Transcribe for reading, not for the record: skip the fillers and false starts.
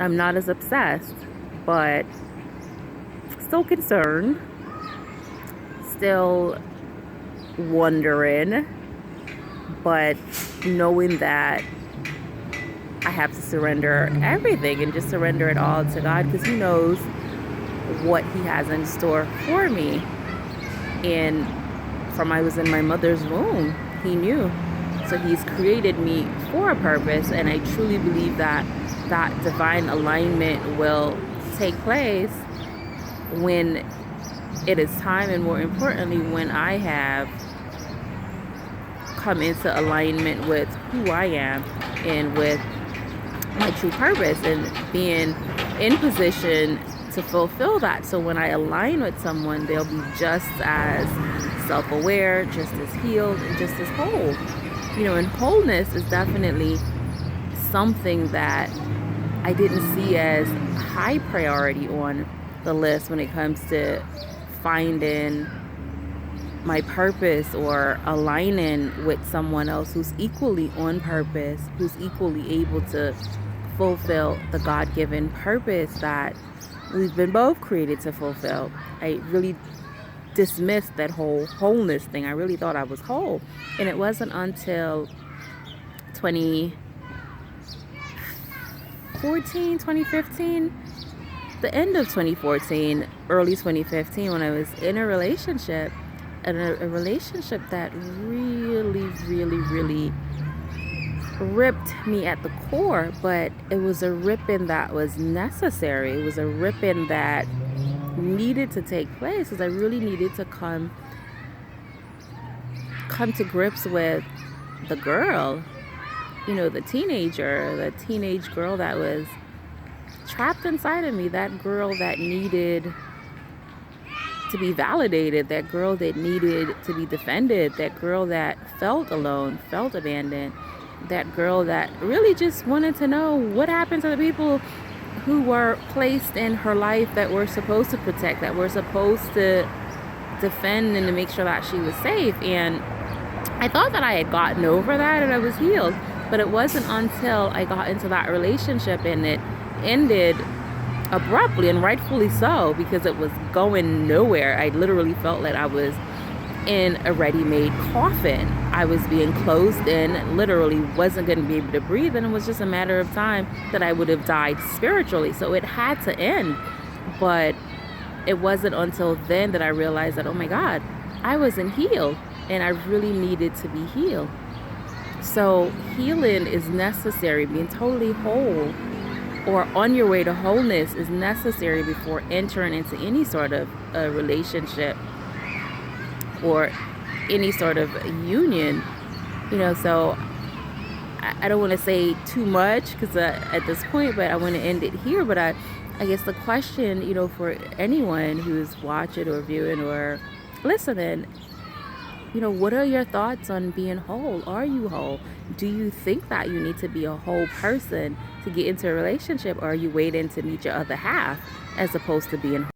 I'm not as obsessed, but still concerned, still wondering, but knowing that I have to surrender everything and just surrender it all to God, because He knows what He has in store for me. And from I was in my mother's womb, He knew. So He's created me for a purpose, and I truly believe that that divine alignment will take place when it is time, and more importantly, when I have come into alignment with who I am and with my true purpose, and being in position to fulfill that. So when I align with someone, they'll be just as self-aware, just as healed, and just as whole. And wholeness is definitely something that I didn't see as high priority on the list when it comes to finding my purpose or aligning with someone else who's equally on purpose, who's equally able to fulfill the God-given purpose that we've been both created to fulfill. I really dismissed that whole wholeness thing. I really thought I was whole. And it wasn't until 2015, the end of 2014, early 2015, when I was in a relationship, and a relationship that really, really, really ripped me at the core, but it was a ripping that was necessary. It was a ripping that needed to take place, because I really needed to come to grips with the girl, the teenage girl that was trapped inside of me, that girl that needed to be validated, that girl that needed to be defended, that girl that felt alone, felt abandoned, that girl that really just wanted to know what happened to the people who were placed in her life, that were supposed to protect, that were supposed to defend and to make sure that she was safe. And I thought that I had gotten over that and I was healed, but it wasn't until I got into that relationship and it ended abruptly, and rightfully so, because it was going nowhere. I literally felt like I was in a ready-made coffin. I was being closed in, literally wasn't going to be able to breathe, and it was just a matter of time that I would have died spiritually. So it had to end. But it wasn't until then that I realized that, oh my God, I wasn't healed, and I really needed to be healed. So healing is necessary. Being totally whole or on your way to wholeness is necessary before entering into any sort of a relationship or any sort of union. So I don't want to say too much because at this point, but I want to end it here. But I guess the question, for anyone who's watching or viewing or listening, what are your thoughts on being whole? Are you whole? Do you think that you need to be a whole person to get into a relationship, or are you waiting to meet your other half as opposed to being whole?